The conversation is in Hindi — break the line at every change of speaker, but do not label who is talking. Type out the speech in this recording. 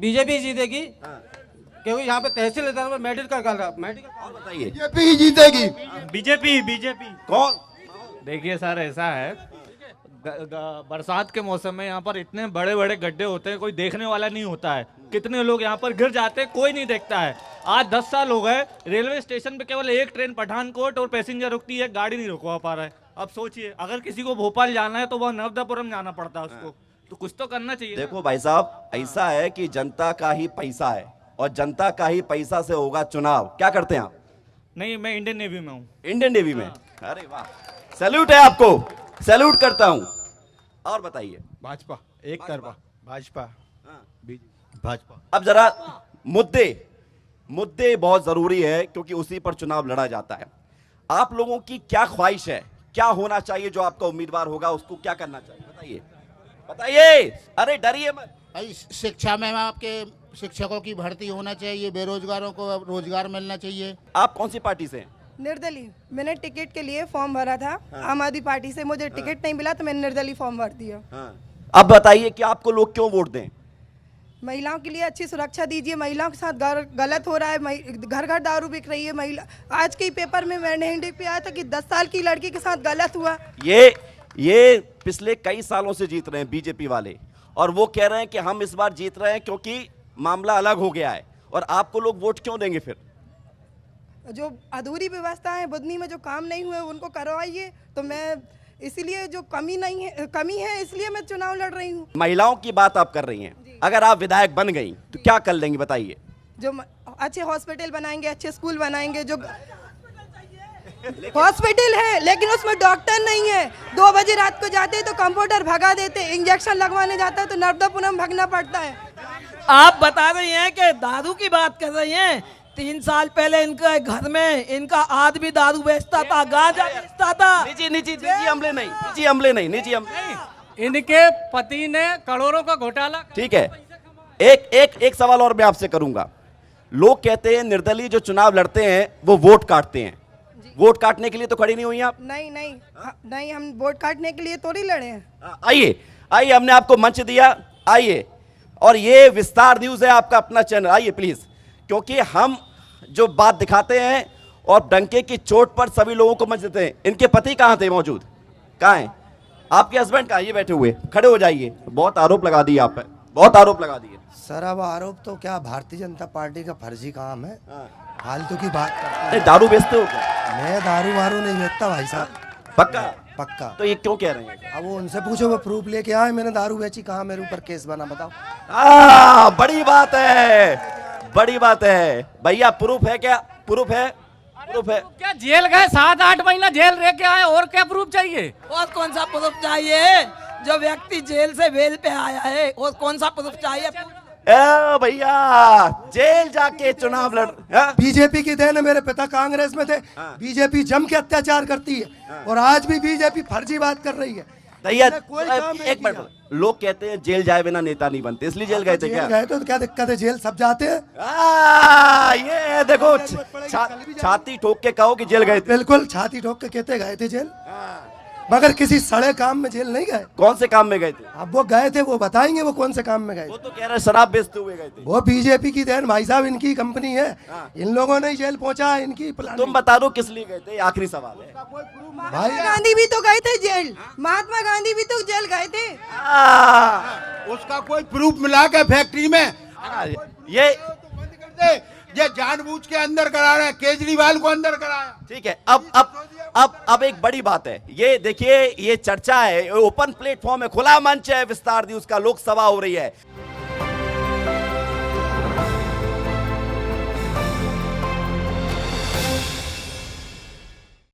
बीजेपी जीतेगी क्योंकि यहाँ पे तहसील में मेडिकल कर रहा मेडिकल।
बताइए।
बीजेपी ही जीतेगी।
बीजेपी।
कौन?
देखिए सर, ऐसा है, बरसात के मौसम में यहाँ पर इतने बड़े बड़े गड्ढे होते हैं, कोई देखने वाला नहीं होता है। कितने लोग यहाँ पर गिर जाते हैं, कोई नहीं देखता है। आज 10 साल हो गए, रेलवे स्टेशन पे केवल एक ट्रेन पठानकोट और पैसेंजर रुकती है, गाड़ी नहीं रुकवा पा रहा है। अब सोचिए, अगर किसी को भोपाल जाना है तो वह नर्मदापुरम जाना पड़ता है उसको, तो कुछ तो करना चाहिए।
देखो भाई साहब, ऐसा है कि जनता का ही पैसा है और जनता का ही पैसा से होगा चुनाव। क्या करते हैं आप?
नहीं, मैं इंडियन नेवी में हूँ।
इंडियन नेवी में? अरे वाह, सैल्यूट है आपको, सैल्यूट करता हूं। और बताइए।
भाजपा एक तरफा। भाजपा। भाजपा।
अब जरा मुद्दे बहुत जरूरी है क्योंकि उसी पर चुनाव लड़ा जाता है। आप लोगों की क्या ख्वाहिश है, क्या होना चाहिए? जो आपका उम्मीदवार होगा उसको क्या करना चाहिए, बताइए बताइए। अरे डरिए मत।
भाई शिक्षा में आपके शिक्षकों की भर्ती होना चाहिए, बेरोजगारों को रोजगार मिलना चाहिए।
आप कौन सी पार्टी से हैं?
निर्दलीय। मैंने टिकट के लिए फॉर्म भरा था आम आदमी पार्टी से, मुझे टिकट नहीं मिला तो मैंने निर्दलीय फॉर्म भर दिया।
अब बताइए कि आपको लोग क्यों वोट दें?
महिलाओं के लिए अच्छी सुरक्षा दीजिए। महिलाओं के साथ गलत हो रहा है, घर घर दारू बिक रही है। महिला आज के ही पेपर में मैंने हिंदी पे आया था कि 10 साल की लड़की के साथ गलत हुआ।
ये पिछले कई सालों से जीत रहे हैं बीजेपी वाले, और वो कह रहे हैं कि हम इस बार जीत रहे हैं क्योंकि मामला अलग हो गया है। और आपको लोग वोट क्यों देंगे फिर?
जो अधूरी व्यवस्था है बुधनी में, जो काम नहीं हुए उनको करवाइए। तो मैं इसीलिए, जो कमी है इसलिए मैं चुनाव लड़ रही हूँ।
महिलाओं की बात आप कर रही हैं, अगर आप विधायक बन गई तो क्या कर लेंगी बताइए?
जो अच्छे हॉस्पिटल बनाएंगे, अच्छे स्कूल बनाएंगे। जो हॉस्पिटल है लेकिन उसमें डॉक्टर नहीं है। 2 बजे रात को जाते हैं तो कंप्यूटर भगा देते, इंजेक्शन लगवाने जाता है तो नर्मदापुरम भागना पड़ता है।
आप बता रही हैं कि दारू की बात कर रही हैं। 3 साल पहले इनके घर में इनका आदमी दारू बेचता था, गांजा बेचता था।
निजी हमले नहीं।
इनके पति ने करोड़ों का घोटाला।
ठीक है, एक सवाल और मैं आपसे करूंगा। लोग कहते हैं निर्दलीय जो चुनाव लड़ते हैं वो वोट काटते हैं। वोट काटने के लिए तो खड़ी नहीं हुई आप?
नहीं, हम वोट काटने के लिए तो नहीं लड़े हैं।
आइए, हमने आपको मंच दिया, आइए। और ये विस्तार न्यूज है, आपका अपना चैनल, आइए प्लीज। क्योंकि हम जो बात दिखाते हैं और डंके की चोट पर सभी लोगों को मंच देते हैं। इनके पति कहाँ थे मौजूद? कहाँ हैं आपके हस्बैंड? कहाँ? ये बैठे हुए, खड़े हो जाइए। बहुत आरोप लगा दिए आप पे, बहुत आरोप लगा दिए।
सर अब आरोप तो क्या, भारतीय जनता पार्टी का फर्जी काम है। फालतू की बात करते हैं।
दारू बेचते हो क्या?
मैं दारू वारू नहीं बेचता भाई साहब। पक्का।
तो ये क्यों कह रहे हैं?
अब वो उनसे पूछो, वो प्रूफ लेके आए मैंने दारू बेची। कहाँ मेरे ऊपर केस बना, बताओ।
बड़ी बात है भैया। प्रूफ है क्या? प्रूफ है
क्या जेल गए 7-8 महीना जेल रह के आए, और क्या प्रूफ चाहिए?
और कौन सा प्रूफ चाहिए? जो व्यक्ति जेल से बेल पे आया है और कौन सा प्रूफ चाहिए?
भैया जेल जाके चुनाव लड़।
बीजेपी की देन है, मेरे पिता कांग्रेस में थे। बीजेपी जम के अत्याचार करती है और आज भी बीजेपी फर्जी बात कर रही है।
एक मिनट, लोग कहते हैं जेल जाए बिना नेता नहीं बनते, इसलिए जेल गए थे क्या?
गए तो क्या दिक्कत है, जेल सब जाते हैं।
ये देखो, छाती ठोक के कहो कि जेल गए थे।
बिल्कुल छाती ठोक के कहते गए थे जेल, मगर किसी सड़े काम में जेल नहीं गए।
कौन से काम में गए थे?
अब वो गए थे, वो बताएंगे वो कौन से काम में गए।
वो तो कह रहे शराब बेचते हुए गए थे।
वो बीजेपी की देन भाई साहब, इनकी कंपनी है। इन लोगों ने जेल पहुंचा, इनकी
तुम बता दो किस लिए गए थे, आखिरी सवाल है।
भाई गांधी भी तो गए थे जेल, महात्मा गांधी भी तो जेल गए थे।
उसका कोई प्रूफ मिला के फैक्ट्री में? ये जानबूझ के अंदर करा रहे हैं, केजरीवाल को अंदर कराया।
ठीक है, अब एक बड़ी बात है। ये देखिए, ये चर्चा है, ओपन प्लेटफॉर्म है, खुला मंच है, विस्तार न्यूज का, लोकसभा हो रही है।